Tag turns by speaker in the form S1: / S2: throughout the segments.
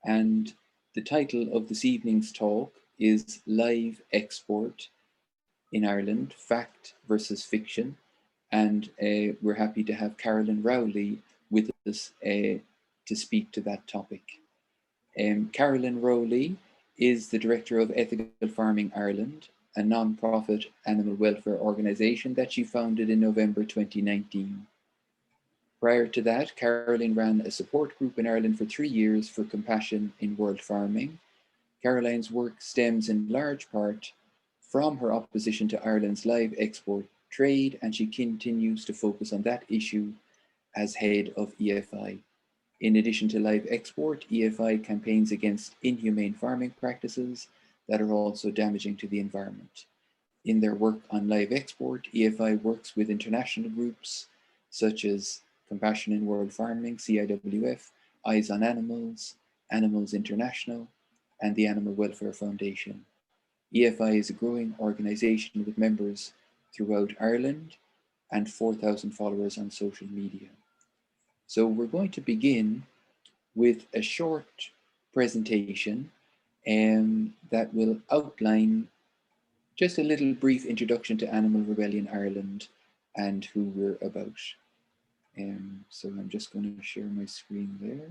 S1: And the title of this evening's talk is Live Export in Ireland, Fact versus Fiction. And we're happy to have Caroline Rowley with us to speak to that topic. Caroline Rowley is the Director of Ethical Farming Ireland, a non-profit animal welfare organisation that she founded in November 2019. Prior to that, Caroline ran a support group in Ireland for 3 years for compassion in world farming. Caroline's work stems in large part from her opposition to Ireland's live export trade, and she continues to focus on that issue as head of EFI. In addition to live export, EFI campaigns against inhumane farming practices that are also damaging to the environment. In their work on live export, EFI works with international groups such as Compassion in World Farming, CIWF, Eyes on Animals, Animals International, and the Animal Welfare Foundation. EFI is a growing organisation with members throughout Ireland and 4,000 followers on social media. So we're going to begin with a short presentation that will outline just a little brief introduction to Animal Rebellion Ireland and who we're about. So I'm just going to share my screen there.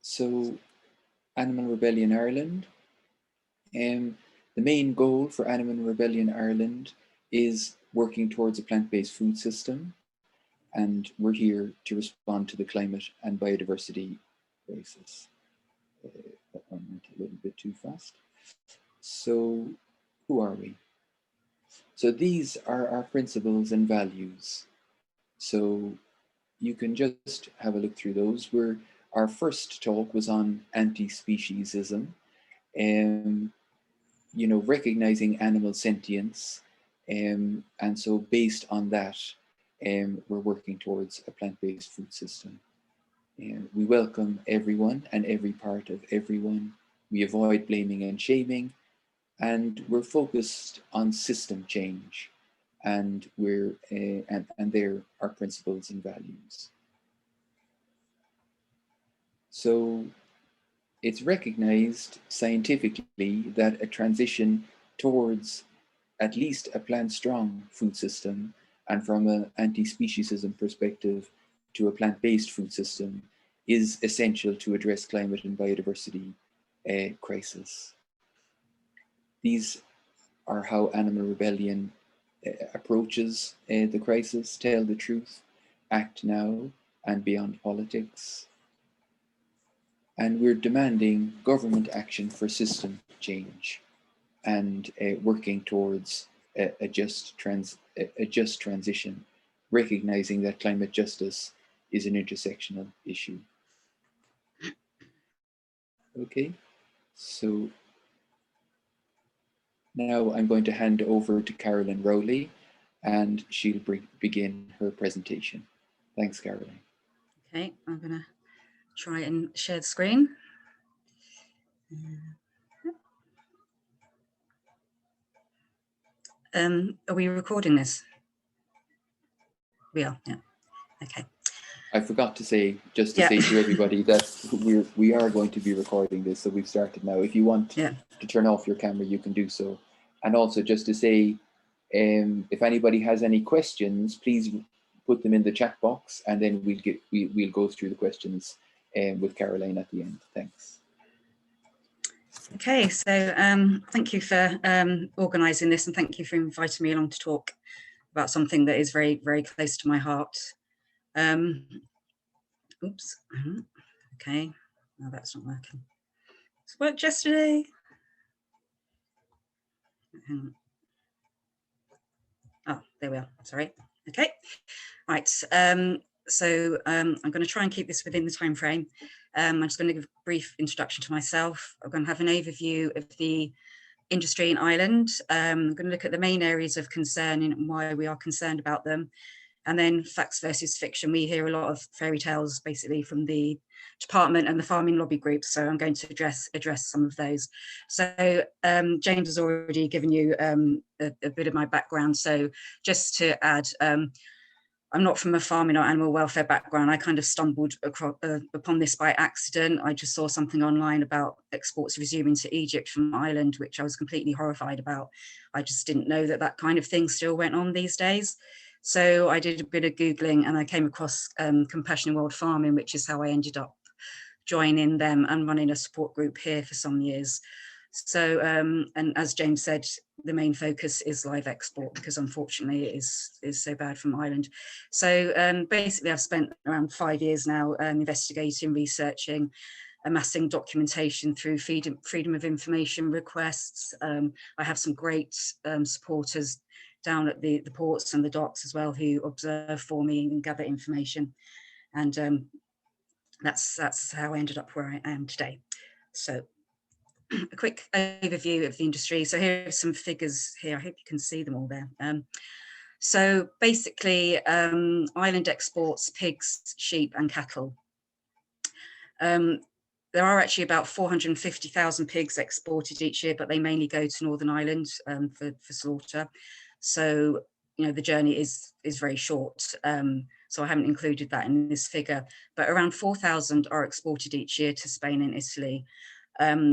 S1: So Animal Rebellion Ireland. The main goal for Animal Rebellion Ireland is working towards a plant-based food system, and we're here to respond to the climate and biodiversity crisis. That one went a little bit too fast. So who are we? So these are our principles and values. So you can just have a look through those. Our first talk was on anti-speciesism, recognizing animal sentience. And so based on that, we're working towards a plant-based food system. We welcome everyone and every part of everyone. We avoid blaming and shaming, and we're focused on system change. And they're our principles and values. So it's recognized scientifically that a transition towards at least a plant-strong food system, and from an anti-speciesism perspective to a plant-based food system, is essential to address climate and biodiversity crisis. These are how Animal Rebellion approaches the crisis: tell the truth, act now, and beyond politics. And we're demanding government action for system change and working towards a just transition, recognizing that climate justice is an intersectional issue. Okay, so now I'm going to hand over to Caroline Rowley, and she'll begin her presentation. Thanks, Caroline.
S2: Okay, I'm going to try and share the screen. Are we recording this? We are, yeah. Okay.
S1: I forgot to say, say to everybody that we are going to be recording this, so we've started now. If you want to turn off your camera, you can do so. And also just to say, if anybody has any questions, please put them in the chat box, and then we'll go through the questions with Caroline at the end. Thanks.
S2: Okay, so thank you for organising this, and thank you for inviting me along to talk about something that is very, very close to my heart. Oops. Okay. No, that's not working. It's worked yesterday. Oh, there we are. Sorry. Okay. Right. So I'm going to try and keep this within the time frame. I'm just going to give a brief introduction to myself. I'm going to have an overview of the industry in Ireland. I'm going to look at the main areas of concern and why we are concerned about them. And then facts versus fiction. We hear a lot of fairy tales basically from the department and the farming lobby groups. So I'm going to address some of those. So James has already given you a bit of my background. So just to add, I'm not from a farming or animal welfare background. I kind of stumbled upon this by accident. I just saw something online about exports resuming to Egypt from Ireland, which I was completely horrified about. I just didn't know that that kind of thing still went on these days. So I did a bit of Googling and I came across Compassion in World Farming, which is how I ended up joining them and running a support group here for some years. So, and as James said, the main focus is live export because unfortunately it is so bad from Ireland. So basically I've spent around 5 years now investigating, researching, amassing documentation through freedom of information requests. I have some great supporters down at the ports and the docks as well who observe for me and gather information. And that's how I ended up where I am today. So a quick overview of the industry. So here are some figures here. I hope you can see them all there. So basically, Ireland exports pigs, sheep and cattle. There are actually about 450,000 pigs exported each year, but they mainly go to Northern Ireland for slaughter. So, you know, the journey is very short. So I haven't included that in this figure, but around 4,000 are exported each year to Spain and Italy.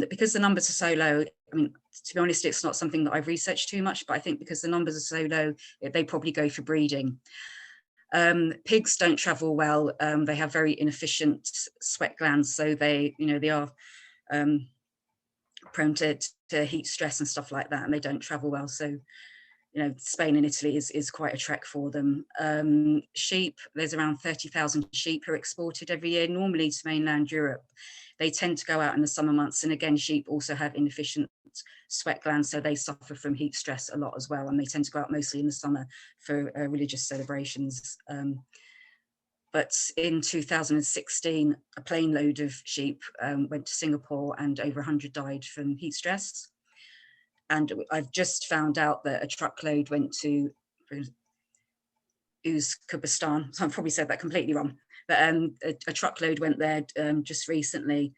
S2: Because the numbers are so low, I mean, to be honest, it's not something that I've researched too much, but I think because the numbers are so low, they probably go for breeding. Pigs don't travel well. They have very inefficient sweat glands, so they are prone to heat stress and stuff like that, and they don't travel well. So, Spain and Italy is quite a trek for them. Sheep, there's around 30,000 sheep are exported every year, normally to mainland Europe. They tend to go out in the summer months. And again, sheep also have inefficient sweat glands, so they suffer from heat stress a lot as well. And they tend to go out mostly in the summer for religious celebrations. But in 2016, a plane load of sheep went to Singapore and over 100 died from heat stress. And I've just found out that a truckload went to Uzbekistan. So I've probably said that completely wrong. But a truckload went there just recently.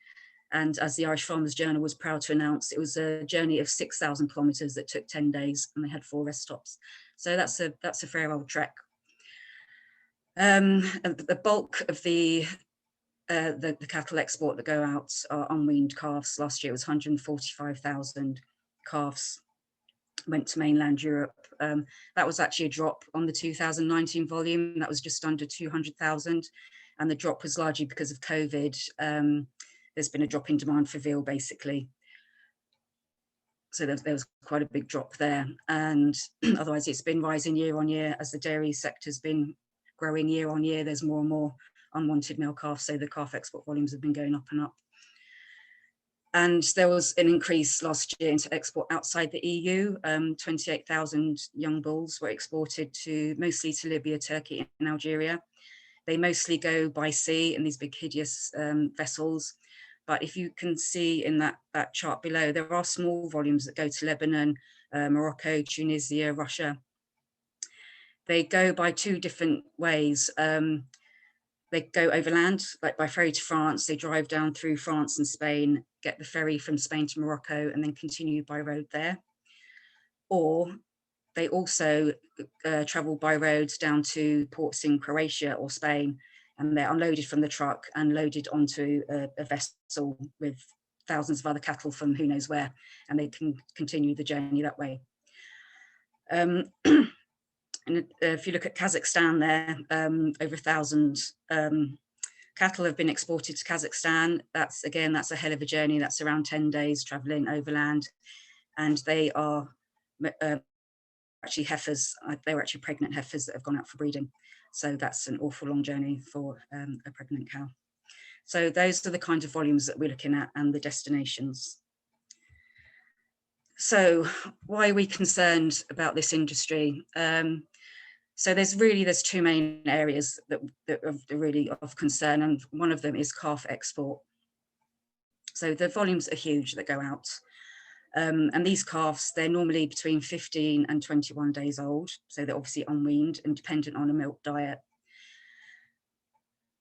S2: And as the Irish Farmers Journal was proud to announce, it was a journey of 6,000 kilometres that took 10 days and they had 4 rest stops. So that's a fair old trek. And the bulk of the cattle export that go out are unweaned calves. Last year it was 145,000 calves went to mainland Europe. That was actually a drop on the 2019 volume. That was just under 200,000. And the drop was largely because of COVID. There's been a drop in demand for veal, basically. So there was quite a big drop there. And otherwise it's been rising year on year as the dairy sector's been growing year on year. There's more and more unwanted male calves. So the calf export volumes have been going up and up. And there was an increase last year into export outside the EU. 28,000 young bulls were exported mostly to Libya, Turkey and Algeria. They mostly go by sea in these big hideous vessels. But if you can see in that chart below, there are small volumes that go to Lebanon, Morocco, Tunisia, Russia. They go by 2 different ways. They go overland, like by ferry to France. They drive down through France and Spain, get the ferry from Spain to Morocco, and then continue by road there. Or they also travel by road down to ports in Croatia or Spain, and they're unloaded from the truck and loaded onto a vessel with thousands of other cattle from who knows where, and they can continue the journey that way. And if you look at Kazakhstan there, over 1,000 cattle have been exported to Kazakhstan. That's a hell of a journey. That's around 10 days traveling overland. And they are actually heifers. They were actually pregnant heifers that have gone out for breeding. So that's an awful long journey for a pregnant cow. So those are the kinds of volumes that we're looking at and the destinations. So why are we concerned about this industry? So there's 2 main areas that are really of concern, and one of them is calf export. So the volumes are huge that go out. And these calves, they're normally between 15 and 21 days old. So they're obviously unweaned and dependent on a milk diet.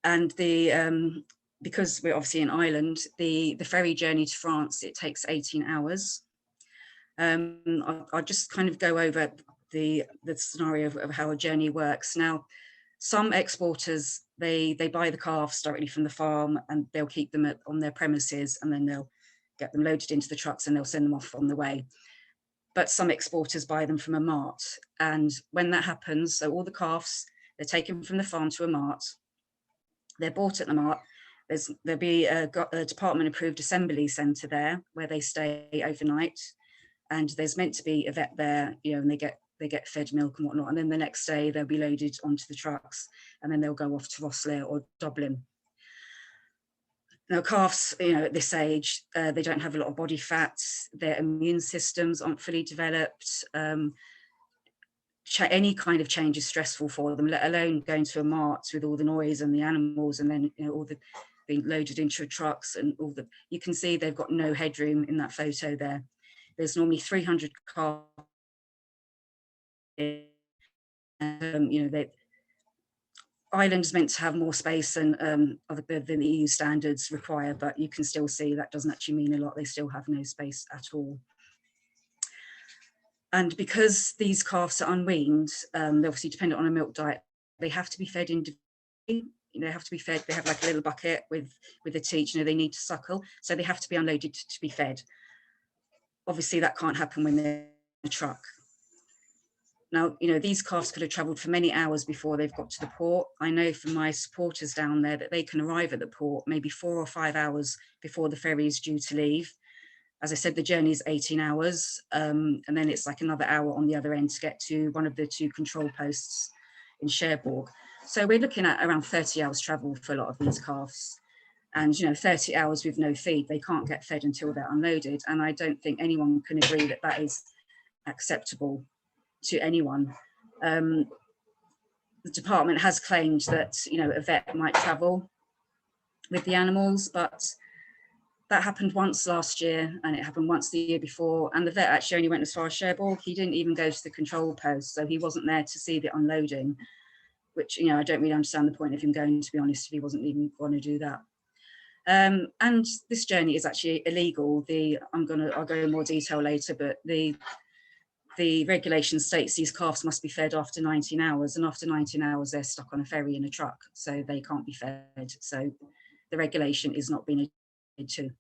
S2: And because we're obviously in Ireland, the ferry journey to France, it takes 18 hours. I'll just kind of go over the scenario of how a journey works. Now, some exporters, they buy the calves directly from the farm and they'll keep them on their premises, and then they'll get them loaded into the trucks and they'll send them off on the way. But some exporters buy them from a mart. And when that happens, so all the calves, they're taken from the farm to a mart. They're bought at the mart. There'll be a department approved assembly centre there where they stay overnight. And there's meant to be a vet there, you know, and they get fed milk and whatnot. And then the next day they'll be loaded onto the trucks and then they'll go off to Rosslare or Dublin. Now, calves, you know, at this age, they don't have a lot of body fat. Their immune systems aren't fully developed. Any kind of change is stressful for them, let alone going to a mart with all the noise and the animals, and then, you know, all the being loaded into trucks and all the. You can see they've got no headroom in that photo there. There's normally 300 calves. You know, Ireland's meant to have more space than the EU standards require, but you can still see that doesn't actually mean a lot. They still have no space at all. And because these calves are unweaned, they're obviously dependent on a milk diet. They have to be fed individually. They have to be fed. They have like a little bucket with a teat. You know, they need to suckle, so they have to be unloaded to be fed. Obviously, that can't happen when they're in a truck. Now, you know, these calves could have travelled for many hours before they've got to the port. I know from my supporters down there that they can arrive at the port maybe 4 or 5 hours before the ferry is due to leave. As I said, the journey is 18 hours, and then it's like another hour on the other end to get to one of the 2 control posts in Cherbourg. So we're looking at around 30 hours travel for a lot of these calves. And, you know, 30 hours with no feed, they can't get fed until they're unloaded. And I don't think anyone can agree that that is acceptable to anyone. The department has claimed that, you know, a vet might travel with the animals, but that happened once last year and it happened once the year before. And the vet actually only went as far as Cherbourg. He didn't even go to the control post. So he wasn't there to see the unloading, which, you know, I don't really understand the point of him going, to be honest, if he wasn't even going to do that. And this journey is actually illegal. I'll go in more detail later, but the regulation states these calves must be fed after 19 hours, and after 19 hours they're stuck on a ferry in a truck, so they can't be fed. So the regulation is not being adhered to.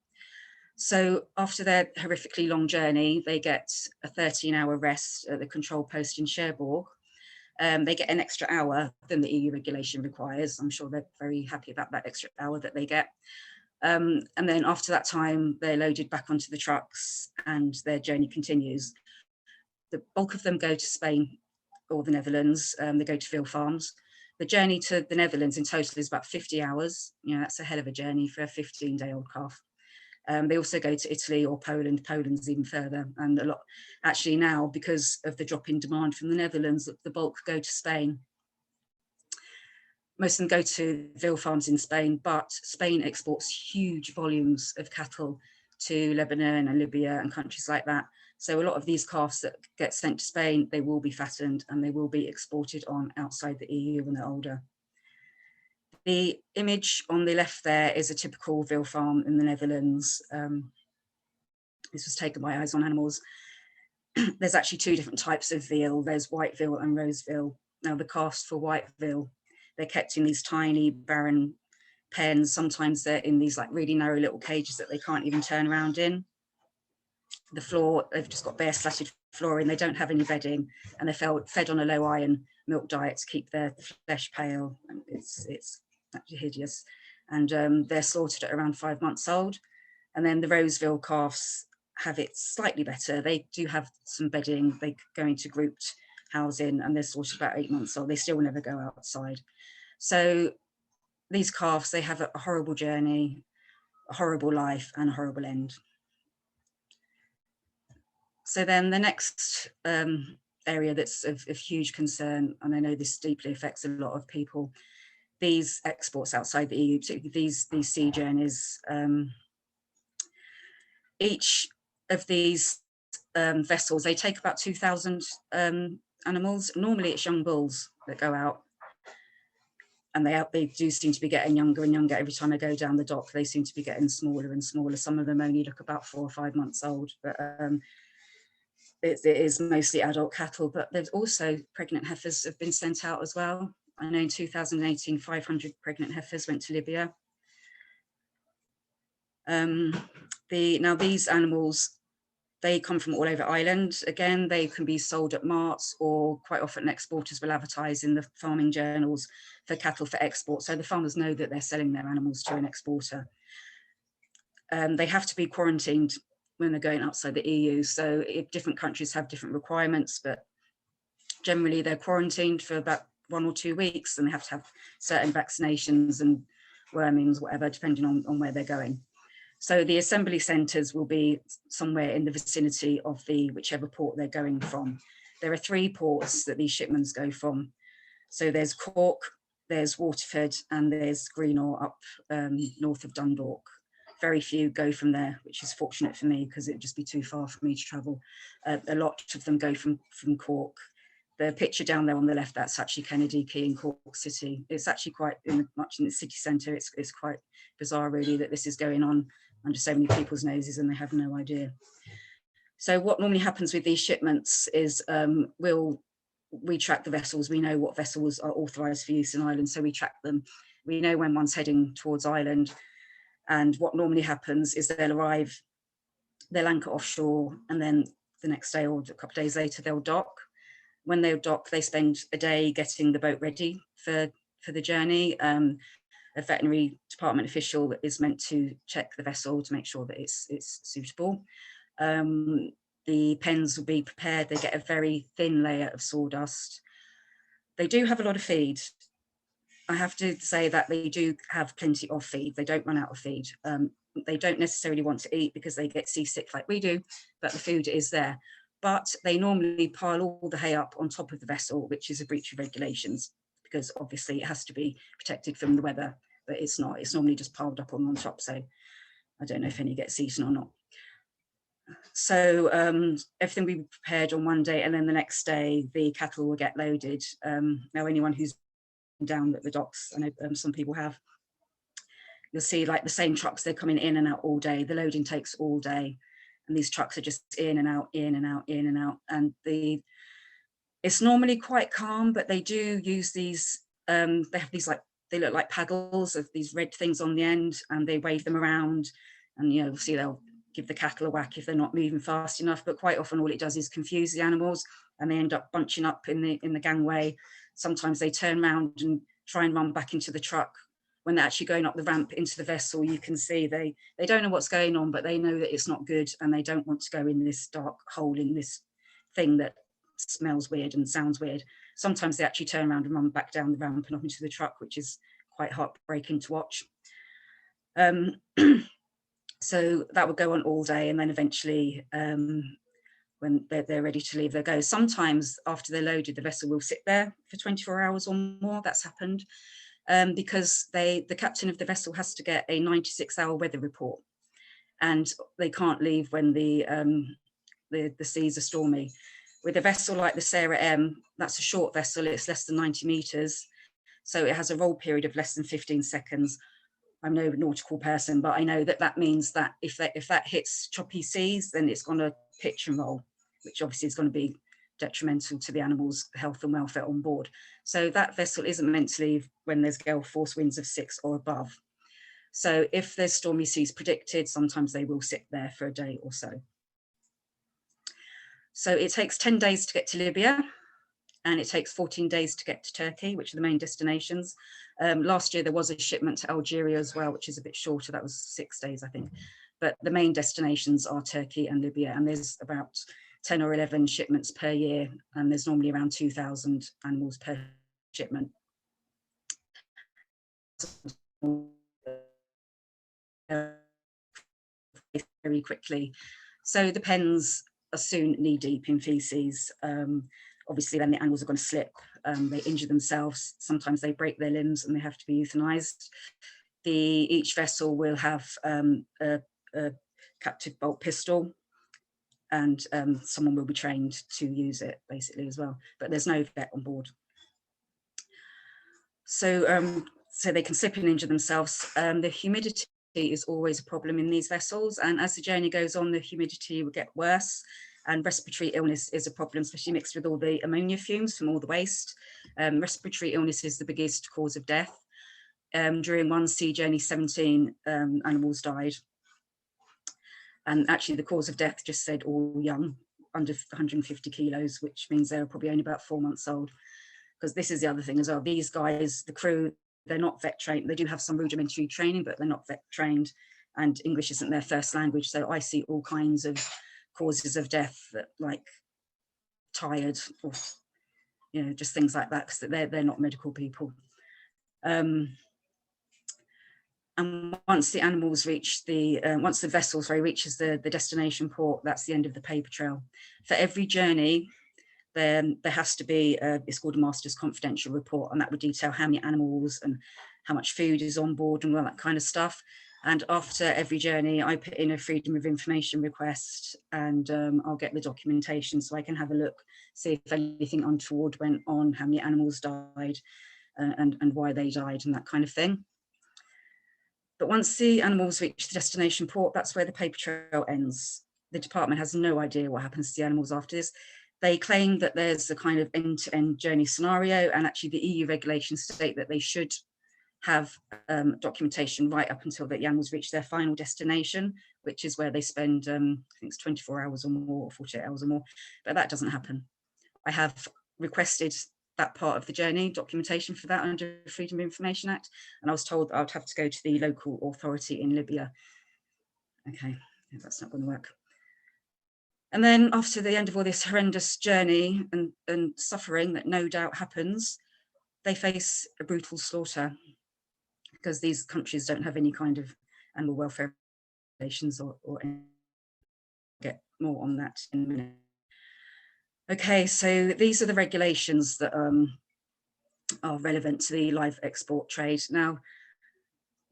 S2: So after their horrifically long journey, they get a 13-hour rest at the control post in Cherbourg. They get an extra hour than the EU regulation requires. I'm sure they're very happy about that extra hour that they get. And then after that time, they're loaded back onto the trucks and their journey continues. The bulk of them go to Spain or the Netherlands. They go to veal farms. The journey to the Netherlands in total is about 50 hours. You know, that's a hell of a journey for a 15-day-old calf. They also go to Italy or Poland. Poland's even further. And a lot, actually now, because of the drop in demand from the Netherlands, the bulk go to Spain. Most of them go to veal farms in Spain, but Spain exports huge volumes of cattle to Lebanon and Libya and countries like that. So a lot of these calves that get sent to Spain, they will be fattened and they will be exported on outside the EU when they're older. The image on the left there is a typical veal farm in the Netherlands. This was taken by Eyes on Animals. There's actually 2 different types of veal. There's white veal and rose veal. Now the calves for white veal, they're kept in these tiny barren pens. Sometimes they're in these like really narrow little cages that they can't even turn around in. The floor, they've just got bare slatted flooring. They don't have any bedding, and they're fed on a low iron milk diet to keep their flesh pale. And it's actually hideous. And they're slaughtered at around 5 months old. And then the Roseville calves have it slightly better. They do have some bedding. They go into grouped housing and they're slaughtered about 8 months old. They still never go outside. So these calves, they have a horrible journey, a horrible life and a horrible end. So then the next area that's of huge concern, and I know this deeply affects a lot of people, these exports outside the EU, particularly these sea journeys. Each of these vessels, they take about 2,000 animals. Normally it's young bulls that go out, and they do seem to be getting younger and younger. Every time I go down the dock, they seem to be getting smaller and smaller. Some of them only look about 4 or 5 months old, but it is mostly adult cattle. But there's also pregnant heifers have been sent out as well. I know in 2018, 500 pregnant heifers went to Libya. Now these animals, they come from all over Ireland. Again, they can be sold at marts, or quite often exporters will advertise in the farming journals for cattle for export. So the farmers know that they're selling their animals to an exporter. They have to be quarantined when they're going outside the EU. So different countries have different requirements, but generally they're quarantined for about 1 or 2 weeks, and they have to have certain vaccinations and wormings, whatever, depending on where they're going. So the assembly centres will be somewhere in the vicinity of whichever port they're going from. There are 3 ports that these shipments go from. So there's Cork, there's Waterford, and there's Greenock up north of Dundalk. Very few go from there, which is fortunate for me because it'd just be too far for me to travel. A lot of them go from Cork. The picture down there on the left, that's actually Kennedy Quay in Cork City. It's actually quite much in the city centre. It's quite bizarre, really, that this is going on under so many people's noses and they have no idea. So what normally happens with these shipments is we track the vessels. We know what vessels are authorised for use in Ireland, so we track them. We know when one's heading towards Ireland, and what normally happens is they'll arrive, they'll anchor offshore, and then the next day or a couple of days later they'll dock. When they dock, they spend a day getting the boat ready for the journey. A veterinary department official is meant to check the vessel to make sure that it's suitable. The pens will be prepared. They get a very thin layer of sawdust. They do have a lot of feed. I have to say that they do have plenty of feed. They don't run out of feed. They don't necessarily want to eat because they get seasick like we do, but the food is there. But they normally pile all the hay up on top of the vessel, which is a breach of regulations, because obviously it has to be protected from the weather, but it's not. It's normally just piled up on top, so I don't know if any gets eaten or not. So everything will be prepared on one day, and then the next day the cattle will get loaded. Now anyone who's down at the docks, I know some people have, you'll see like the same trucks, they're coming in and out all day. The loading takes all day, and these trucks are just in and out, in and out, in and out. And it's normally quite calm, but they do use these, they have these they look like paddles of these red things on the end, and they wave them around, and obviously they'll give the cattle a whack if they're not moving fast enough, but quite often all it does is confuse the animals, and they end up bunching up in the gangway. Sometimes they turn around and try and run back into the truck. When they're actually going up the ramp into the vessel, you can see they don't know what's going on, but they know that it's not good, and they don't want to go in this dark hole in this thing that smells weird and sounds weird. Sometimes they actually turn around and run back down the ramp and up into the truck, which is quite heartbreaking to watch. So that would go on all day, and then eventually when they're ready to leave, they'll go. Sometimes after they're loaded, the vessel will sit there for 24 hours or more. That's happened. Because the captain of the vessel has to get a 96-hour weather report, and they can't leave when the seas are stormy. With a vessel like the Sarah M, that's a short vessel, it's less than 90 meters, so it has a roll period of less than 15 seconds. I'm no nautical person, but I know that means that if that hits choppy seas, then it's going to pitch and roll, which obviously is going to be detrimental to the animals' health and welfare on board. So that vessel isn't meant to leave when there's gale force winds of 6 or above. So if there's stormy seas predicted, sometimes they will sit there for a day or so. So it takes 10 days to get to Libya, and it takes 14 days to get to Turkey, which are the main destinations. Last year there was a shipment to Algeria as well, which is a bit shorter. That was 6 days, I think. But the main destinations are Turkey and Libya, and there's about 10 or 11 shipments per year, and there's normally around 2,000 animals per shipment. Very quickly. So the pens are soon knee deep in feces. Obviously then the animals are going to slip, they injure themselves, sometimes they break their limbs and they have to be euthanized. Each vessel will have a captive bolt pistol, and someone will be trained to use it basically as well, but there's no vet on board. So, so they can slip and injure themselves. The humidity is always a problem in these vessels, and as the journey goes on, the humidity will get worse, and respiratory illness is a problem, especially mixed with all the ammonia fumes from all the waste. Respiratory illness is the biggest cause of death. During one sea journey, 17 animals died. And actually the cause of death just said all young, under 150 kilos, which means they're probably only about 4 months old. Because this is the other thing as well. These guys, the crew, they're not vet trained. They do have some rudimentary training, but they're not vet trained, and English isn't their first language. So I see all kinds of causes of death, that, like tired, or just things like that, because they're not medical people. And once the animals reach the, once the vessel reaches the destination port, that's the end of the paper trail. For every journey, then there has to be, it's called a master's confidential report, and that would detail how many animals and how much food is on board and all that kind of stuff. And after every journey, I put in a freedom of information request, and I'll get the documentation so I can have a look, see if anything untoward went on, how many animals died, and why they died, and that kind of thing. But once the animals reach the destination port, that's where the paper trail ends. The department has no idea what happens to the animals after this. They claim that there's a kind of end-to-end journey scenario, and actually the EU regulations state that they should have documentation right up until the animals reach their final destination, which is where they spend, I think it's 24 hours or more, or 48 hours or more, but that doesn't happen. I have requested that part of the journey, documentation for that under the Freedom of Information Act, and I was told I would have to go to the local authority in Libya. Okay, that's not going to work. And then after the end of all this horrendous journey and suffering that no doubt happens, they face a brutal slaughter, because these countries don't have any kind of animal welfare regulations, or get more on that in a minute. Okay, so these are the regulations that are relevant to the live export trade. Now,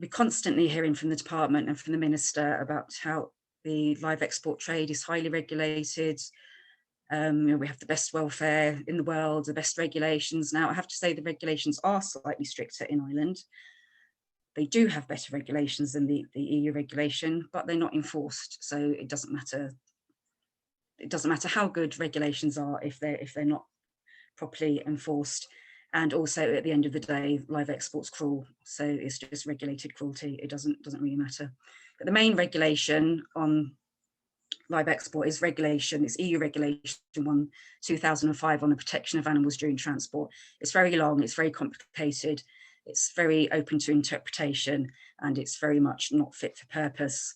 S2: we're constantly hearing from the department and from the minister about how the live export trade is highly regulated. We have the best welfare in the world, the best regulations. Now, I have to say the regulations are slightly stricter in Ireland. They do have better regulations than the EU regulation, but they're not enforced. So it doesn't matter. It doesn't matter how good regulations are if they're not properly enforced. And also, at the end of the day, live export's cruel. So it's just regulated cruelty. It doesn't really matter. But the main regulation on live export is regulation. It's EU regulation 1/2005 on the protection of animals during transport. It's very long. It's very complicated. It's very open to interpretation, and it's very much not fit for purpose.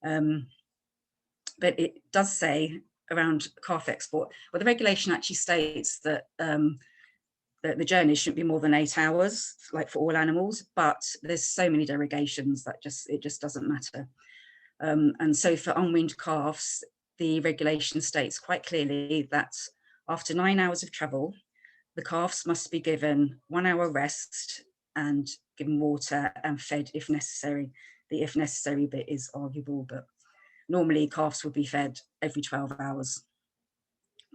S2: But it does say around calf export, well, the regulation actually states that the journey shouldn't be more than 8 hours, like for all animals, but there's so many derogations that it just doesn't matter. And so for unweaned calves, the regulation states quite clearly that after 9 hours of travel, the calves must be given 1 hour rest and given water and fed if necessary. The if necessary bit is arguable, but normally calves would be fed every 12 hours.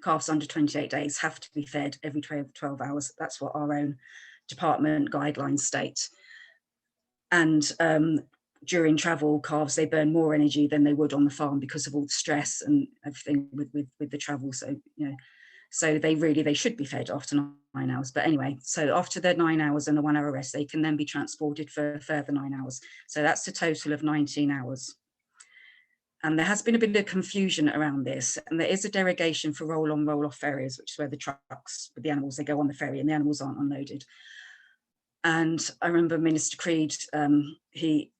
S2: Calves under 28 days have to be fed every 12 hours. That's what our own department guidelines state. And during travel, calves, they burn more energy than they would on the farm because of all the stress and everything with the travel. So, so they should be fed after 9 hours. But anyway, so after the 9 hours and the 1 hour rest, they can then be transported for a further 9 hours. So that's a total of 19 hours. And there has been a bit of confusion around this. And there is a derogation for roll-on, roll-off ferries, which is where the trucks with the animals, they go on the ferry and the animals aren't unloaded. And I remember Minister Creed, he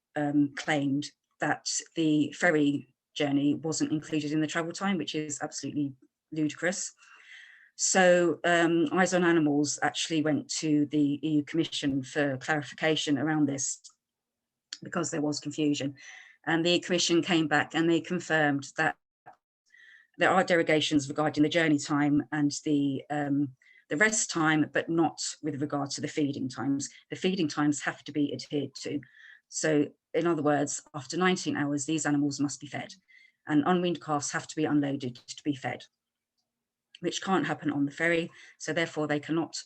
S2: claimed that the ferry journey wasn't included in the travel time, which is absolutely ludicrous. So Eyes on Animals actually went to the EU Commission for clarification around this, because there was confusion. And the Commission came back and they confirmed that there are derogations regarding the journey time and the rest time, but not with regard to the feeding times. The feeding times have to be adhered to. So in other words, after 19 hours, these animals must be fed. and unweaned calves have to be unloaded to be fed, which can't happen on the ferry. So therefore they cannot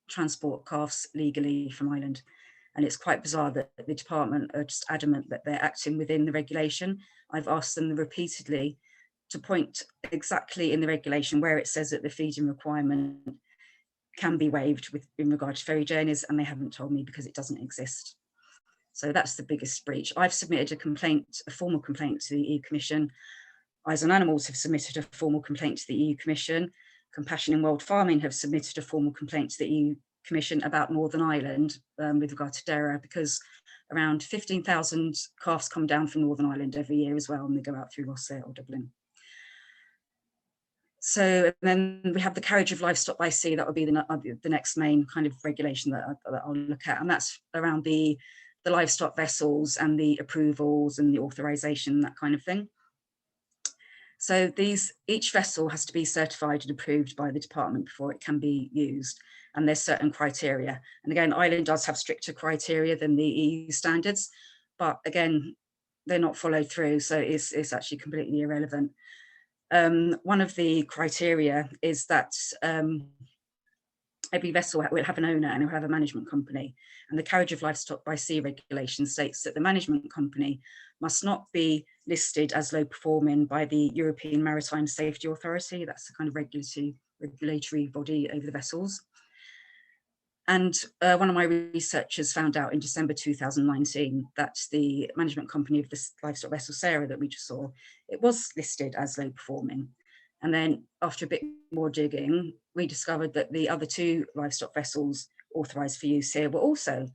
S2: transport calves legally from Ireland. And it's quite bizarre that the department are just adamant that they're acting within the regulation. I've asked them repeatedly to point exactly in the regulation where it says that the feeding requirement can be waived in regard to ferry journeys, and they haven't told me because it doesn't exist. So that's the biggest breach. I've submitted a complaint, a formal complaint to the EU Commission. Eyes on Animals have submitted a formal complaint to the EU Commission. Compassion in World Farming have submitted a formal complaint to the EU Commission about Northern Ireland with regard to DERA, because around 15,000 calves come down from Northern Ireland every year as well, and they go out through Rossett or Dublin. So then we have the carriage of livestock by sea. That would be the next main kind of regulation that I'll look at, and that's around the livestock vessels and the approvals and the authorization, that kind of thing. So each vessel has to be certified and approved by the department before it can be used, and there's certain criteria. And again, Ireland does have stricter criteria than the EU standards, but again, they're not followed through, so it's actually completely irrelevant. One of the criteria is that every vessel will have an owner and it will have a management company. And the carriage of livestock by sea regulation states that the management company must not be listed as low performing by the European Maritime Safety Authority. That's the kind of regulatory body over the vessels. And one of my researchers found out in December 2019 that the management company of this livestock vessel, Sarah, that we just saw, it was listed as low performing. And then after a bit more digging, we discovered that the other two livestock vessels authorised for use here were also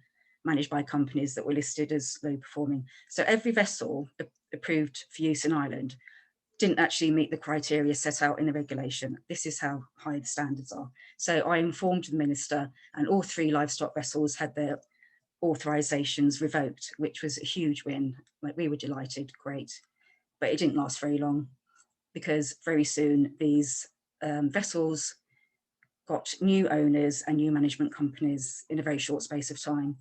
S2: managed by companies that were listed as low performing. So every vessel approved for use in Ireland didn't actually meet the criteria set out in the regulation. This is how high the standards are. So I informed the minister, and all three livestock vessels had their authorisations revoked, which was a huge win. Like, we were delighted, great. But it didn't last very long, because very soon these vessels got new owners and new management companies in a very short space of time.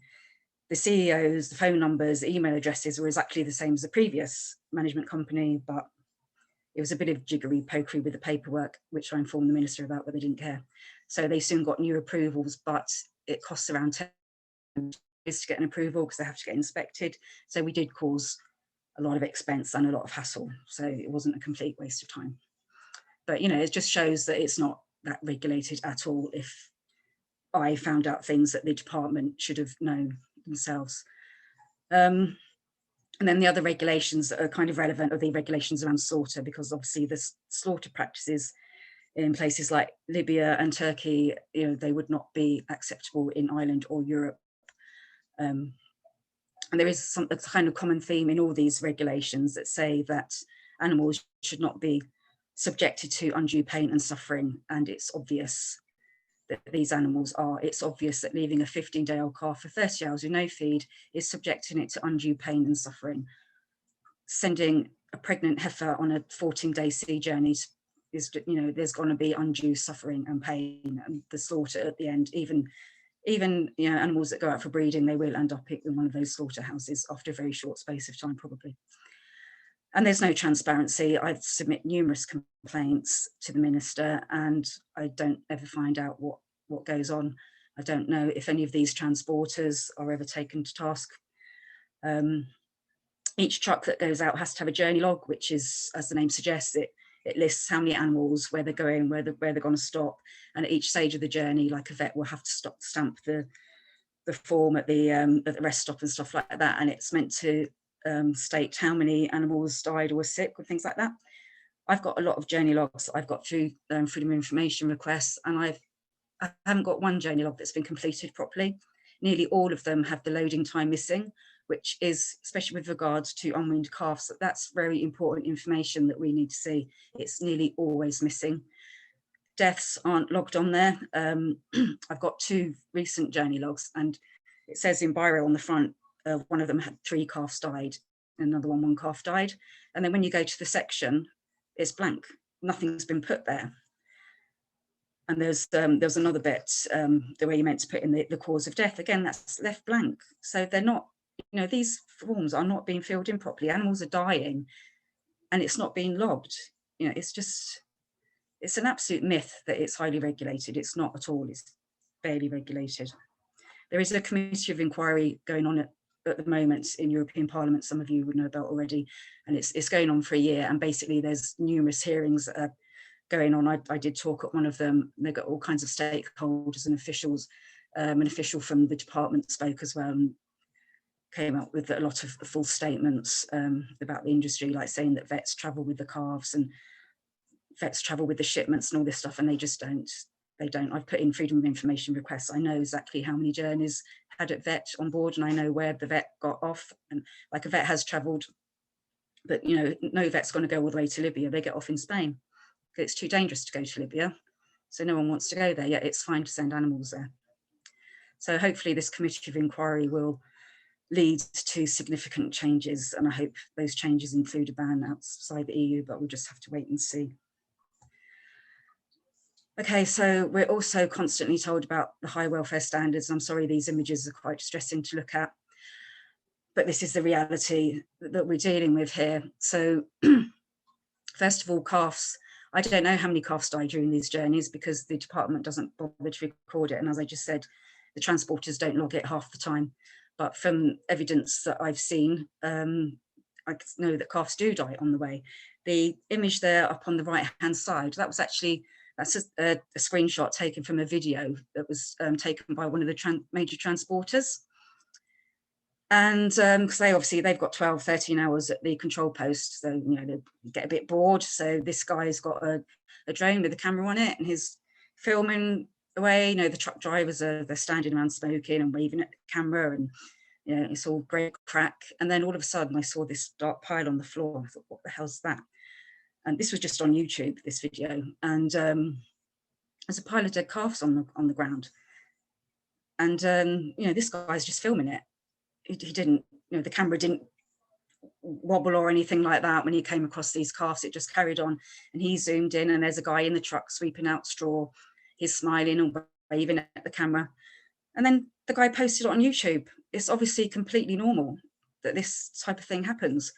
S2: The CEOs, the phone numbers, the email addresses were exactly the same as the previous management company, but it was a bit of jiggery-pokery with the paperwork, which I informed the minister about, but they didn't care. So they soon got new approvals, but it costs around 10 years to get an approval because they have to get inspected. So we did cause a lot of expense and a lot of hassle. So it wasn't a complete waste of time. But, you know, it just shows that it's not that regulated at all if I found out things that the department should have known themselves. And then the other regulations that are kind of relevant are the regulations around slaughter, because obviously the slaughter practices in places like Libya and Turkey, you know, they would not be acceptable in Ireland or Europe. And there is a kind of common theme in all these regulations that say that animals should not be subjected to undue pain and suffering, and it's obvious that these animals are. It's obvious that leaving a 15-day-old calf for 30 hours with no feed is subjecting it to undue pain and suffering. Sending a pregnant heifer on a 14-day sea journey is, you know, there's going to be undue suffering and pain, and the slaughter at the end, even you know, animals that go out for breeding, they will end up in one of those slaughterhouses after a very short space of time, probably. And there's no transparency. I've submitted numerous complaints to the minister, and I don't ever find out what goes on. I don't know if any of these transporters are ever taken to task. Each truck that goes out has to have a journey log, which is, as the name suggests, it lists how many animals, where they're going, where they're going to stop. And at each stage of the journey, like a vet will have to stamp the form at the rest stop and stuff like that. And it's meant to state how many animals died or were sick or things like that. I've got a lot of journey logs that I've got through freedom of information requests, and I haven't got one journey log that's been completed properly. Nearly all of them have the loading time missing, which is, especially with regards to unweaned calves, that's very important information that we need to see. It's nearly always missing. Deaths aren't logged on there. I've got 2 recent journey logs, and it says in biro on the front, one of them had 3 calves died, another one calf died. And then when you go to the section, it's blank. Nothing's been put there. And there's another bit, the way you're meant to put in the cause of death. Again, that's left blank. So they're not, you know, these forms are not being filled in properly. Animals are dying and it's not being logged. You know, it's an absolute myth that it's highly regulated. It's not at all. It's barely regulated. There is a committee of inquiry going on at the moment in European Parliament, some of you would know about already, and it's going on for a year, and basically there's numerous hearings that are going on. I did talk at one of them. They've got all kinds of stakeholders and officials. An official from the department spoke as well and came up with a lot of full statements about the industry, like saying that vets travel with the calves and vets travel with the shipments and all this stuff, and they just don't. They don't. I've put in freedom of information requests. I know exactly how many journeys had a vet on board, and I know where the vet got off. And like, a vet has travelled, but you know, no vet's going to go all the way to Libya. They get off in Spain. It's too dangerous to go to Libya, so no one wants to go there. Yet it's fine to send animals there. So hopefully this committee of inquiry will lead to significant changes, and I hope those changes include a ban outside the EU, but we'll just have to wait and see. Okay, so we're also constantly told about the high welfare standards. I'm sorry, these images are quite distressing to look at, but this is the reality that we're dealing with here. So first of all, calves. I don't know how many calves die during these journeys because the department doesn't bother to record it. And as I just said, the transporters don't log it half the time. But from evidence that I've seen, I know that calves do die on the way. The image there up on the right-hand side, that's a screenshot taken from a video that was taken by one of the major transporters. And because they've got 12, 13 hours at the control post, so you know, they get a bit bored. So this guy's got a drone with a camera on it, and he's filming away. You know, the truck drivers they're standing around smoking and waving at the camera, and you know, it's all great crack. And then all of a sudden, I saw this dark pile on the floor. I thought, what the hell's that? And this was just on YouTube, this video, and there's a pile of dead calves on the ground. And you know, this guy's just filming it. He didn't, you know, the camera didn't wobble or anything like that when he came across these calves. It just carried on, and he zoomed in, and there's a guy in the truck sweeping out straw. He's smiling and waving at the camera. And then the guy posted it on YouTube. It's obviously completely normal that this type of thing happens.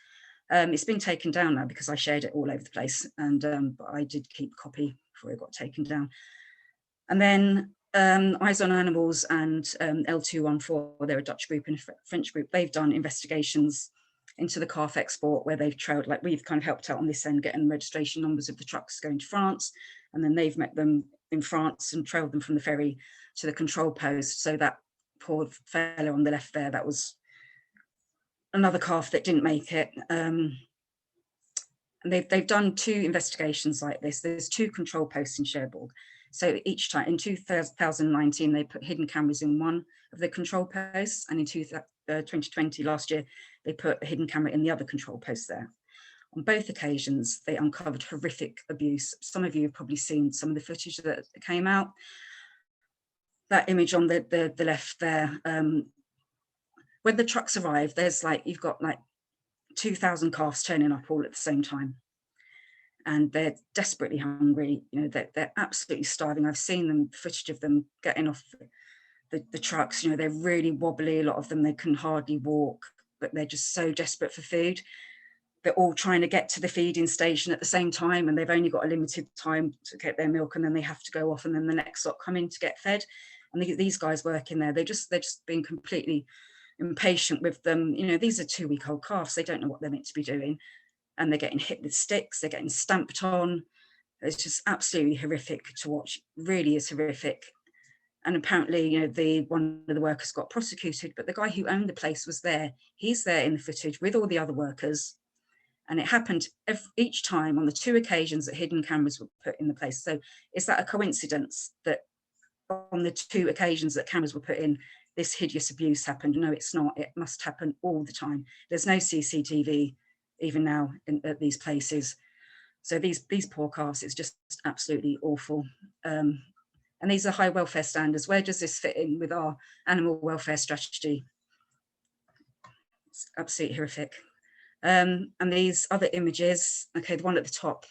S2: It's been taken down now because I shared it all over the place, and but I did keep a copy before it got taken down. And then Eyes on Animals and L214, they're a Dutch group and a French group. They've done investigations into the calf export where they've trailed, like we've kind of helped out on this end, getting registration numbers of the trucks going to France, and then they've met them in France and trailed them from the ferry to the control post. So that poor fellow on the left there, that was another calf that didn't make it. And they've done 2 investigations like this. There's 2 control posts in Cherbourg. So each time, in 2019, they put hidden cameras in one of the control posts, and in 2020, last year, they put a hidden camera in the other control post there. On both occasions, they uncovered horrific abuse. Some of you have probably seen some of the footage that came out. That image on the left there, when the trucks arrive, there's like, you've got like 2,000 calves turning up all at the same time. And they're desperately hungry, you know, they're absolutely starving. I've seen them, footage of them getting off the trucks, you know, they're really wobbly, a lot of them, they can hardly walk, but they're just so desperate for food. They're all trying to get to the feeding station at the same time, and they've only got a limited time to get their milk, and then they have to go off, and then the next lot come in to get fed. And these guys working there, they're just being completely impatient with them. You know, these are 2-week-old calves, they don't know what they're meant to be doing. And they're getting hit with sticks, they're getting stamped on. It's just absolutely horrific to watch, really is horrific. And apparently, you know, one of the workers got prosecuted, but the guy who owned the place was there. He's there in the footage with all the other workers. And it happened each time on the 2 occasions that hidden cameras were put in the place. So is that a coincidence that on the 2 occasions that cameras were put in, this hideous abuse happened? No, it's not. It must happen all the time. There's no CCTV even now at these places. So these poor calves, it's just absolutely awful. And these are high welfare standards. Where does this fit in with our animal welfare strategy? It's absolutely horrific. And these other images, okay, the one at the top,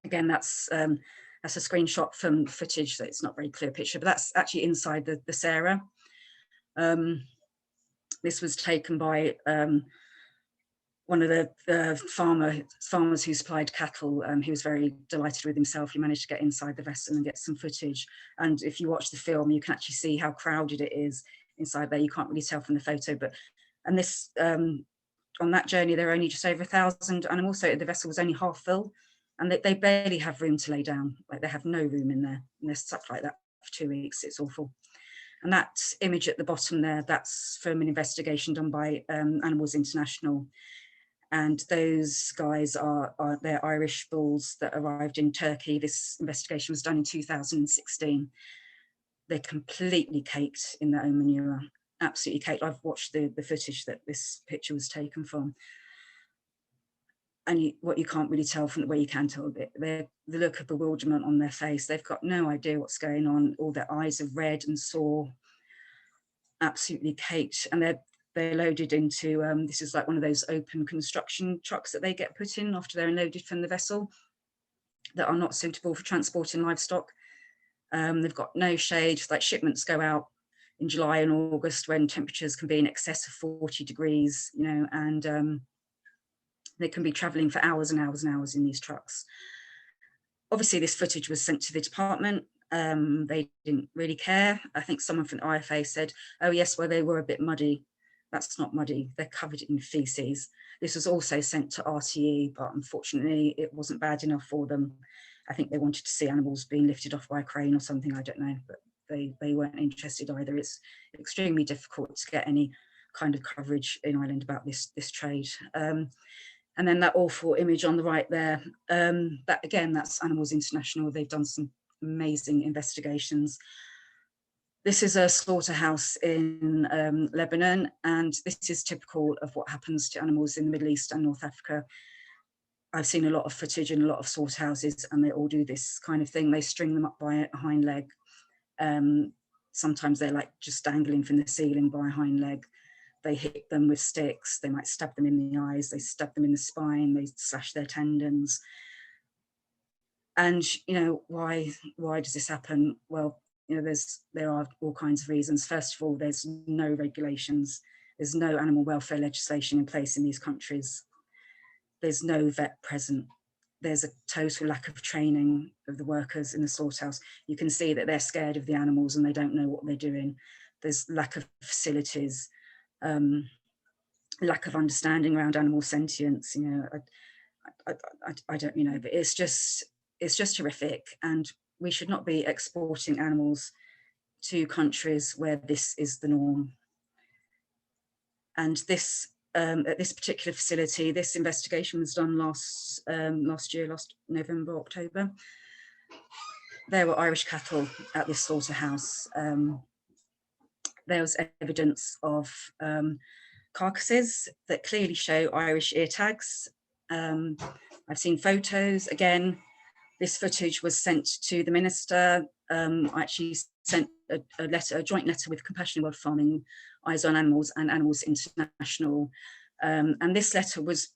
S2: again, that's a screenshot from footage, so it's not a very clear picture, but that's actually inside the Sarah. This was taken by one of the farmers who supplied cattle, he was very delighted with himself. He managed to get inside the vessel and get some footage. And if you watch the film, you can actually see how crowded it is inside there. You can't really tell from the photo, and this, on that journey, there were only just over 1,000 animals, so the vessel was only half full, and they barely have room to lay down. Like, they have no room in there, and they're stuck like that for 2 weeks. It's awful. And that image at the bottom there, that's from an investigation done by Animals International. And those guys they're Irish bulls that arrived in Turkey. This investigation was done in 2016. They're completely caked in their own manure, absolutely caked. I've watched the footage that this picture was taken from. And what you can't really tell from the way you can tell, the look of bewilderment on their face. They've got no idea what's going on. All their eyes are red and sore, absolutely caked. And they're loaded into, this is like one of those open construction trucks that they get put in after they're unloaded from the vessel, that are not suitable for transporting livestock. They've got no shade. Like, shipments go out in July and August when temperatures can be in excess of 40 degrees, you know, and they can be traveling for hours and hours and hours in these trucks. Obviously, this footage was sent to the department. They didn't really care. I think someone from the IFA said, oh yes, well, they were a bit muddy. That's not muddy, they're covered in feces. This was also sent to RTE, but unfortunately it wasn't bad enough for them. I think they wanted to see animals being lifted off by a crane or something, I don't know, but they weren't interested either. It's extremely difficult to get any kind of coverage in Ireland about this trade. And then that awful image on the right there, that again, that's Animals International. They've done some amazing investigations. This is a slaughterhouse in Lebanon, and this is typical of what happens to animals in the Middle East and North Africa. I've seen a lot of footage in a lot of slaughterhouses, and they all do this kind of thing. They string them up by a hind leg. Sometimes they're like just dangling from the ceiling by a hind leg. They hit them with sticks. They might stab them in the eyes. They stab them in the spine. They slash their tendons. And, you know, why does this happen? Well, you know, there are all kinds of reasons. First of all, there's no regulations. There's no animal welfare legislation in place in these countries. There's no vet present. There's a total lack of training of the workers in the slaughterhouse. You can see that they're scared of the animals and they don't know what they're doing. There's lack of facilities, lack of understanding around animal sentience. You know, I don't, you know, but it's just horrific, and we should not be exporting animals to countries where this is the norm. And this, at this particular facility, this investigation was done last November, October. There were Irish cattle at this slaughterhouse. There was evidence of carcasses that clearly show Irish ear tags. I've seen photos. Again, this footage was sent to the minister. I actually sent a joint letter with Compassion World Farming, Eyes on Animals, and Animals International. And this letter was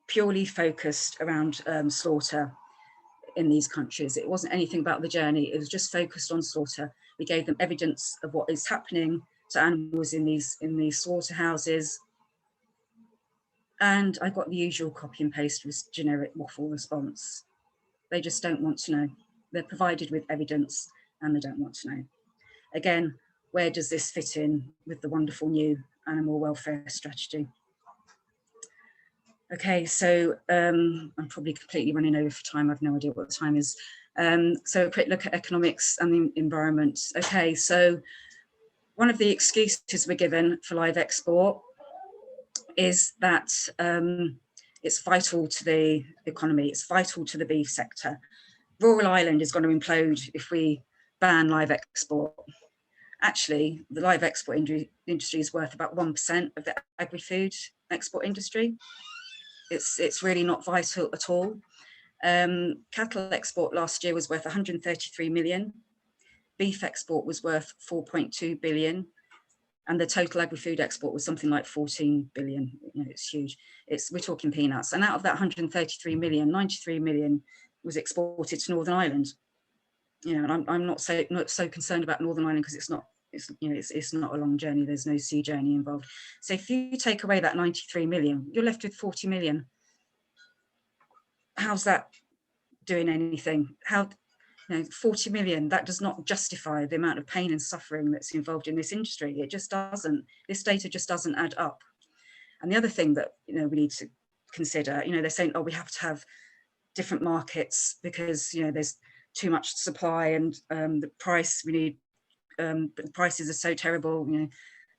S2: purely focused around slaughter in these countries. It wasn't anything about the journey. It was just focused on slaughter. We gave them evidence of what is happening to animals in these slaughterhouses. And I got the usual copy and paste generic waffle response. They just don't want to know. They're provided with evidence and they don't want to know. Again, where does this fit in with the wonderful new animal welfare strategy? Okay, so I'm probably completely running over for time. I've no idea what the time is. So a quick look at economics and the environment. Okay, so one of the excuses we're given for live export is that it's vital to the economy, it's vital to the beef sector. Rural Ireland is going to implode if we ban live export. Actually, the live export industry is worth about 1% of the agri-food export industry. It's really not vital at all. Cattle export last year was worth 133 million. Beef export was worth 4.2 billion. And the total agri-food export was something like 14 billion. You know, it's huge. We're talking peanuts. And out of that 133 million, 93 million was exported to Northern Ireland. You know, and I'm not so concerned about Northern Ireland because it's not It's, you know, it's not a long journey. There's no sea journey involved. So if you take away that 93 million, you're left with 40 million. How's that doing anything? How, you know, 40 million, that does not justify the amount of pain and suffering that's involved in this industry. It just doesn't. This data just doesn't add up. And the other thing that, you know, we need to consider, you know, they're saying, oh, we have to have different markets because, you know, there's too much supply and the price we need, but the prices are so terrible. You know,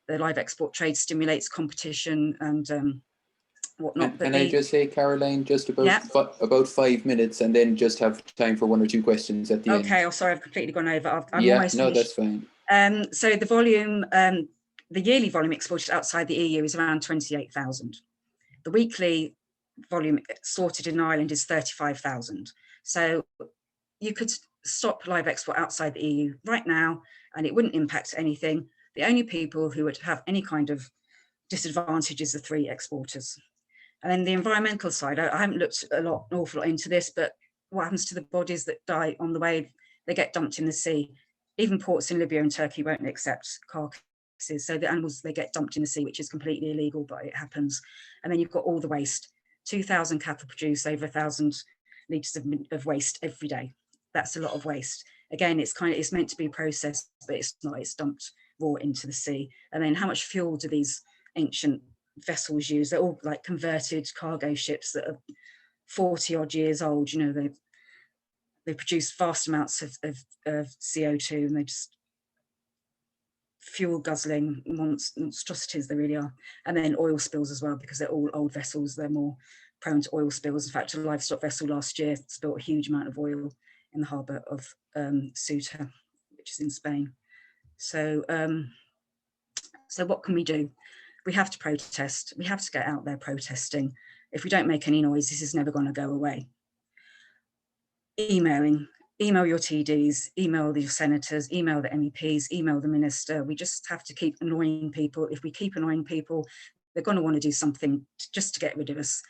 S2: the live export trade stimulates competition and whatnot.
S1: Can I just say, Caroline, just about
S2: yeah.
S1: about 5 minutes, and then just have time for one or two questions at the end.
S2: Okay, oh, sorry, I've completely gone over. I'm
S1: yeah,
S2: almost
S1: no,
S2: finished.
S1: that's fine.
S2: So the volume, the yearly volume exported outside the EU is around 28,000. The weekly volume sorted in Ireland is 35,000. So you could stop live export outside the EU right now, and it wouldn't impact anything. The only people who would have any kind of disadvantage is the 3 exporters. And then the environmental side, I haven't looked an awful lot into this, but what happens to the bodies that die on the way? They get dumped in the sea. Even ports in Libya and Turkey won't accept carcasses. So the animals, they get dumped in the sea, which is completely illegal, but it happens. And then you've got all the waste. 2,000 cattle produce over 1,000 litres of waste every day. That's a lot of waste. Again, it's meant to be processed, but it's not. It's dumped raw into the sea. And then how much fuel do these ancient vessels use? They're all like converted cargo ships that are 40 odd years old. You know, they produce vast amounts of CO2, and they just fuel guzzling monstrosities, they really are. And then oil spills as well, because they're all old vessels, they're more prone to oil spills. In fact, a livestock vessel last year spilled a huge amount of oil in the harbour of Ceuta, which is in Spain. So so what can we do? We have to protest. We have to get out there protesting. If we don't make any noise, this is never going to go away. Email your TDs, email your senators, email the MEPs, email the minister. We just have to keep annoying people. If we keep annoying people, they're going to want to do something just to get rid of us.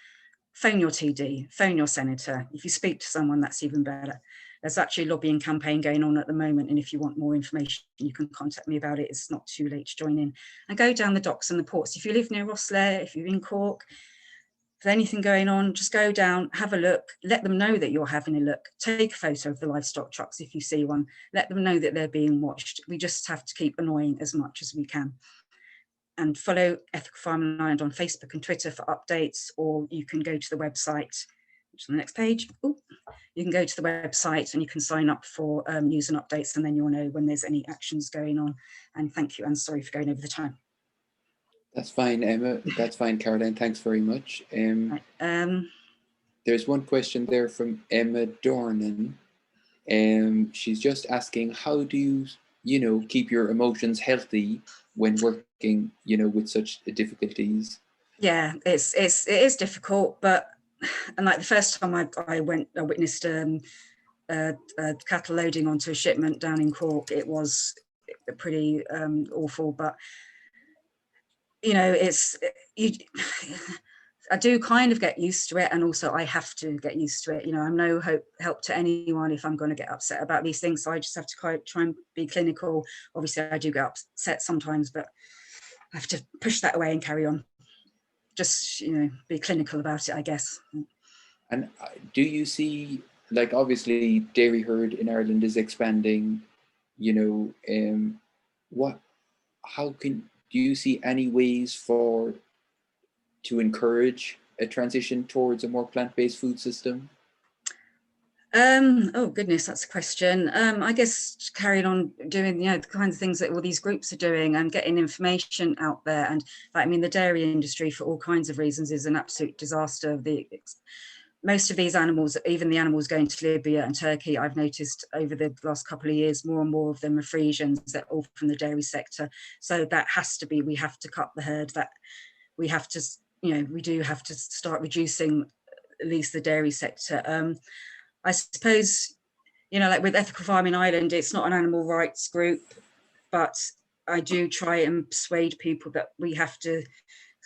S2: Phone your TD, phone your senator. If you speak to someone, that's even better. There's actually a lobbying campaign going on at the moment, and if you want more information, you can contact me about it. It's not too late to join in. And go down the docks and the ports. If you live near Rosslare, if you're in Cork, if there's anything going on, just go down, have a look, let them know that you're having a look, take a photo of the livestock trucks if you see one, let them know that they're being watched. We just have to keep annoying as much as we can. And follow Ethical Farming Ireland on Facebook and Twitter for updates, or you can go to the website, which is on the next page. Ooh. You can go to the website and you can sign up for news and updates, and then you'll know when there's any actions going on. And thank you, and sorry for going over the time.
S1: That's fine, Emma. That's fine, Caroline. Thanks very much. There's one question there from Emma Dornan. She's just asking, how do you keep your emotions healthy when working, with such difficulties?
S2: Yeah, it is difficult, but and like the first time I witnessed cattle loading onto a shipment down in Cork, it was pretty awful. But I do kind of get used to it, and also I have to get used to it. I'm no help to anyone if I'm going to get upset about these things. So I just have to try and be clinical. Obviously, I do get upset sometimes, but I have to push that away and carry on. Just be clinical about it, I guess.
S1: And do you see, like, obviously dairy herd in Ireland is expanding, do you see any ways to encourage a transition towards a more plant-based food system?
S2: Oh goodness, that's a question. I guess carrying on doing the kinds of things that all these groups are doing and getting information out there. And the dairy industry, for all kinds of reasons, is an absolute disaster. Most of these animals, even the animals going to Libya and Turkey, I've noticed over the last couple of years, more and more of them are Frisians. They're all from the dairy sector. So that has to be, we have to cut the herd. That we have to, we do have to start reducing at least the dairy sector. I suppose, like with Ethical Farming Ireland, it's not an animal rights group, but I do try and persuade people that we have to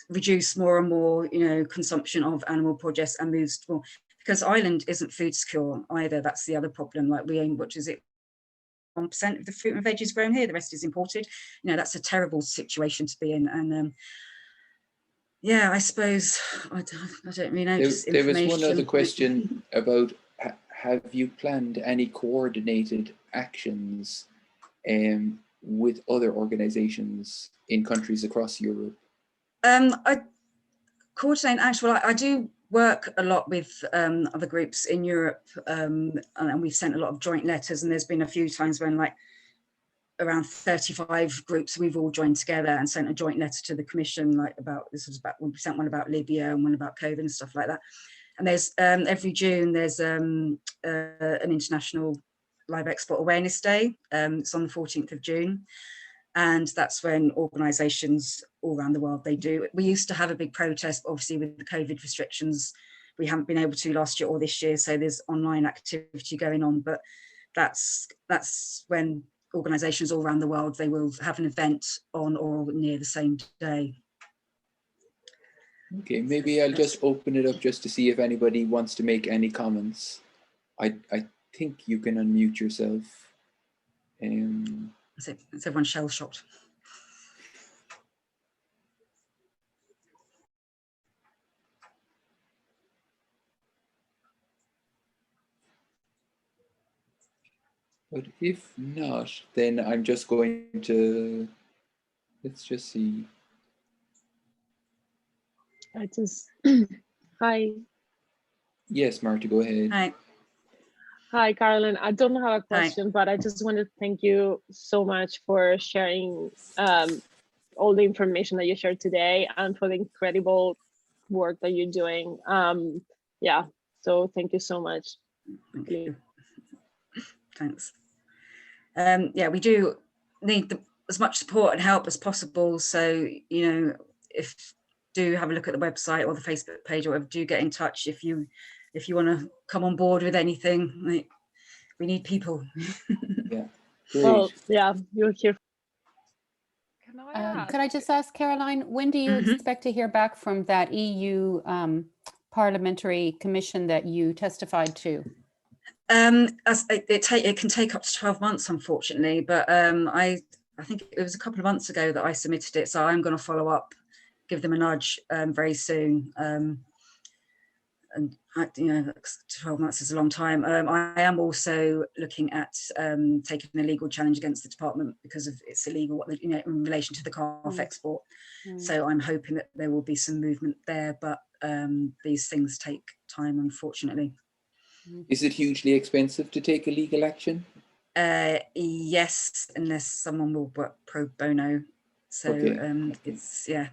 S2: reduce more and more, consumption of animal produce and move more, because Ireland isn't food secure either. That's the other problem. Like we own, what is it, 1% of the fruit and veg is grown here, the rest is imported. You know, that's a terrible situation to be in. And yeah, I suppose, I don't really know, just
S1: There was
S2: information.
S1: one other question about, have you planned any coordinated actions with other organisations in countries across Europe?
S2: I coordinate actually, well, I do work a lot with other groups in Europe, and we've sent a lot of joint letters, and there's been a few times when like around 35 groups, we've all joined together and sent a joint letter to the Commission, like about, this was about, we sent one about Libya and one about COVID and stuff like that. And there's every June, there's an International Live Export Awareness Day. It's on the 14th of June. And that's when organisations all around the world, they do. We used to have a big protest, obviously with the COVID restrictions, we haven't been able to last year or this year, so there's online activity going on, but that's when organisations all around the world, they will have an event on or near the same day.
S1: Okay, maybe I'll just open it up just to see if anybody wants to make any comments. I think you can unmute yourself.
S2: So everyone's shell-shocked.
S1: But if not, then I'm just going to, let's just see.
S3: Hi.
S1: Yes, Marta, go ahead.
S2: Hi.
S3: Hi, Caroline. I don't have a question, but I just wanted to thank you so much for sharing all the information that you shared today and for the incredible work that you're doing. Yeah, so thank you so much.
S2: Thank you. Thanks. Yeah, we do need as much support and help as possible. So, you know, do have a look at the website or the Facebook page or whatever, do get in touch if you want to come on board with anything. Like, we need people.
S1: Yeah, great.
S3: Well, yeah, you're here.
S4: Could I just ask, Caroline, when do you expect to hear back from that EU parliamentary commission that you testified to?
S2: It can take up to 12 months, unfortunately, but I think it was a couple of months ago that I submitted it, so I'm going to follow up, give them a nudge very soon. And you know, 12 months is a long time. I am also looking at taking a legal challenge against the department because of it's illegal, you know, in relation to the calf export. So I'm hoping that there will be some movement there, but these things take time, unfortunately.
S1: Is it hugely expensive to take a legal action?
S2: Yes, unless someone will work pro bono. So
S1: okay.
S2: It's, yeah.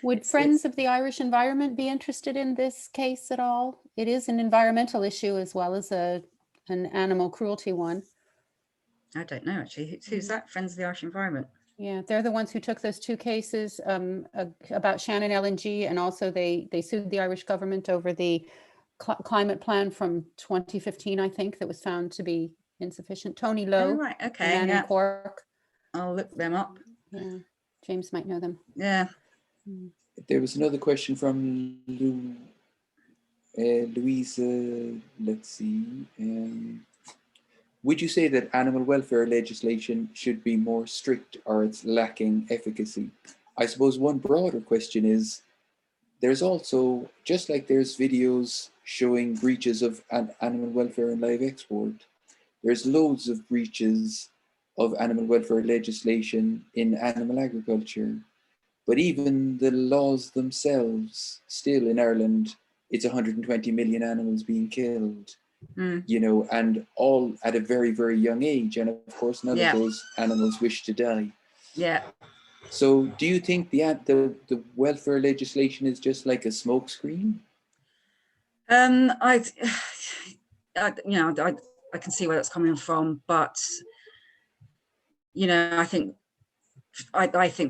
S4: Would Friends of the Irish Environment be interested in this case at all? It is an environmental issue as well as an animal cruelty one.
S2: I don't know, actually. Who's that? Friends of the Irish Environment?
S4: Yeah, they're the ones who took those two cases about Shannon LNG, and also they sued the Irish government over the climate plan from 2015, I think, that was found to be insufficient. Tony Lowe,
S2: oh, right. Okay,
S4: the man in Cork.
S2: I'll look them up.
S4: Yeah, James might know them.
S2: Yeah.
S1: There was another question from Louisa. Let's see. Would you say that animal welfare legislation should be more strict or it's lacking efficacy? I suppose one broader question is, there's also, just like there's videos showing breaches of animal welfare and live export, there's loads of breaches of animal welfare legislation in animal agriculture. But even the laws themselves, still in Ireland, it's 120 million animals being killed, you know, and all at a very, very young age. And of course, none of those animals wish to die.
S2: Yeah.
S1: So do you think the welfare legislation is just like a smokescreen?
S2: I can see where that's coming from, but, you know, I think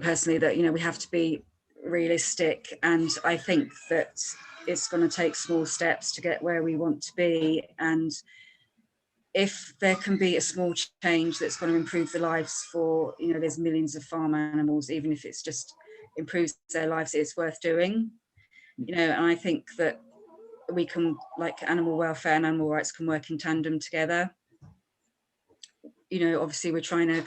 S2: personally that, you know, we have to be realistic, and I think that it's going to take small steps to get where we want to be. And if there can be a small change that's going to improve the lives for, you know, there's millions of farm animals, even if it's just improves their lives, it's worth doing, you know. And I think that we can, like, animal welfare and animal rights can work in tandem together. obviously we're trying to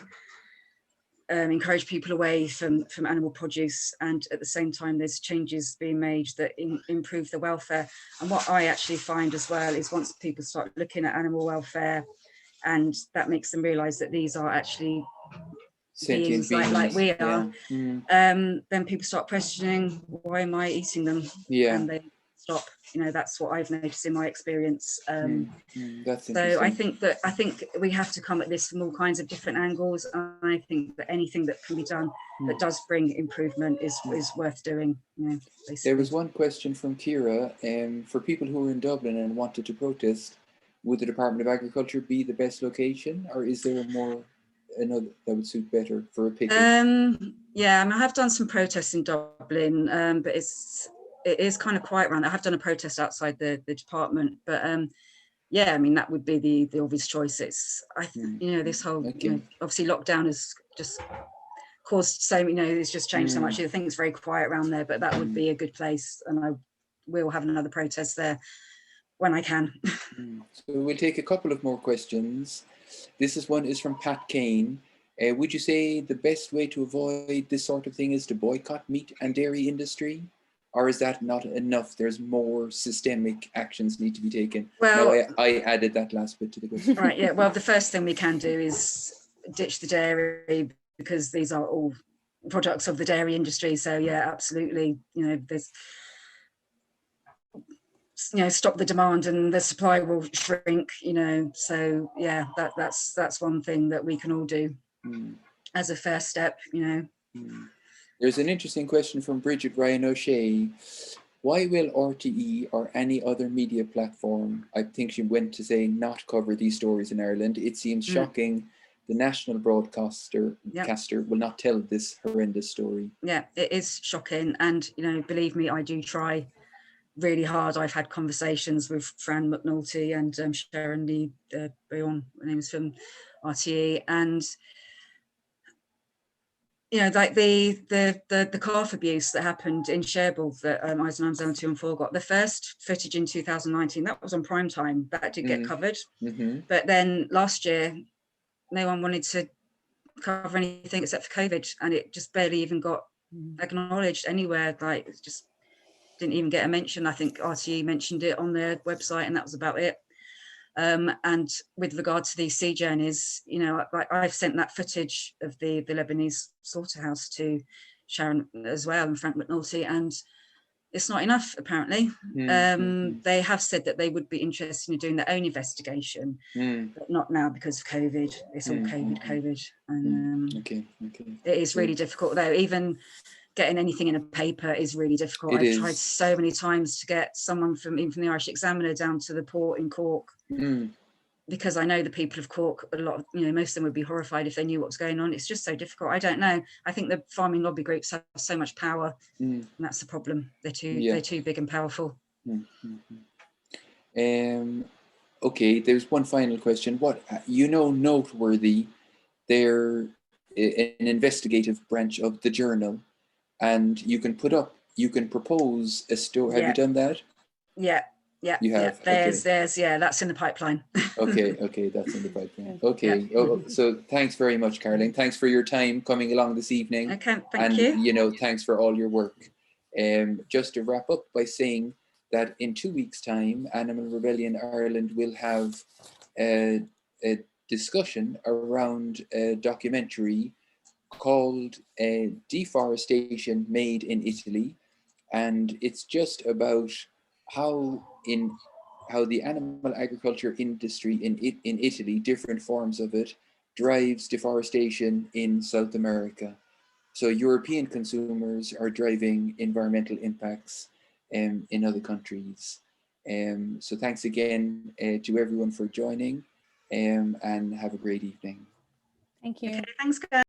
S2: encourage people away from animal produce, and at the same time there's changes being made that improve the welfare. And what I actually find as well is once people start looking at animal welfare, and that makes them realize that these are actually beings like we are, then people start questioning, why am I eating them? And they stop. That's what I've noticed in my experience. So I think we have to come at this from all kinds of different angles, and I think that anything that can be done that does bring improvement is worth doing.
S1: There was one question from Kira, for people who are in Dublin and wanted to protest, would the Department of Agriculture be the best location, or is there another that would suit better for a picket?
S2: Yeah, I have done some protests in Dublin, but it is kind of quiet around. I have done a protest outside the department, but yeah, I mean, that would be the obvious choice. It's this whole obviously lockdown has just caused so it's just changed so much. I think it's very quiet around there, but that would be a good place, and I will have another protest there when I can.
S1: So we'll take a couple of more questions. This one is from Pat Kane. Would you say the best way to avoid this sort of thing is to boycott meat and dairy industry? Or is that not enough? There's more systemic actions need to be taken. Well, no, I added that last bit to the question.
S2: Right, yeah. Well, the first thing we can do is ditch the dairy, because these are all products of the dairy industry. So yeah, absolutely. There's stop the demand and the supply will shrink. So yeah, that's one thing that we can all do as a first step.
S1: There's an interesting question from Bridget Ryan O'Shea. Why will RTE or any other media platform, I think she went to say, not cover these stories in Ireland? It seems shocking the national broadcaster will not tell this horrendous story. Yeah,
S2: it is shocking. And, believe me, I do try really hard. I've had conversations with Fran McNulty and Sharon Lee Boyon, her name is from RTE, and like the calf abuse that happened in Cherbourg that Eisenarms 2 and 4 got. The first footage in 2019, that was on prime time. That did get covered. But then last year, no one wanted to cover anything except for COVID, and it just barely even got acknowledged anywhere. Like, it just didn't even get a mention. I think RTE mentioned it on their website, and that was about it. And with regard to these sea journeys, I've sent that footage of the Lebanese slaughterhouse to Sharon as well and Frank McNulty, and it's not enough, apparently. They have said that they would be interested in doing their own investigation, but not now because of COVID. It's all COVID. And it is really difficult, though. Even getting anything in a paper is really difficult. I've tried so many times to get someone from the Irish Examiner down to the port in Cork, because I know the people of Cork, a lot of, most of them would be horrified if they knew what was going on. It's just so difficult. I don't know. I think the farming lobby groups have so much power, and that's the problem. They're too big and powerful.
S1: Okay, there's one final question. What, noteworthy, they're an investigative branch of the journal, and you can propose a story. Have you done that?
S2: Yeah. You have. There's that's in the pipeline.
S1: Okay, that's in the pipeline. Okay. So thanks very much, Caroline. Thanks for your time coming along this evening.
S2: Okay, thank you.
S1: And thanks for all your work. Just to wrap up by saying that in 2 weeks' time, Animal Rebellion Ireland will have a discussion around a documentary called Deforestation Made in Italy, and it's just about how the animal agriculture industry in Italy, different forms of it, drives deforestation in South America. So European consumers are driving environmental impacts in other countries. So thanks again to everyone for joining, and have a great evening.
S4: Thank you.
S2: Okay, thanks, guys.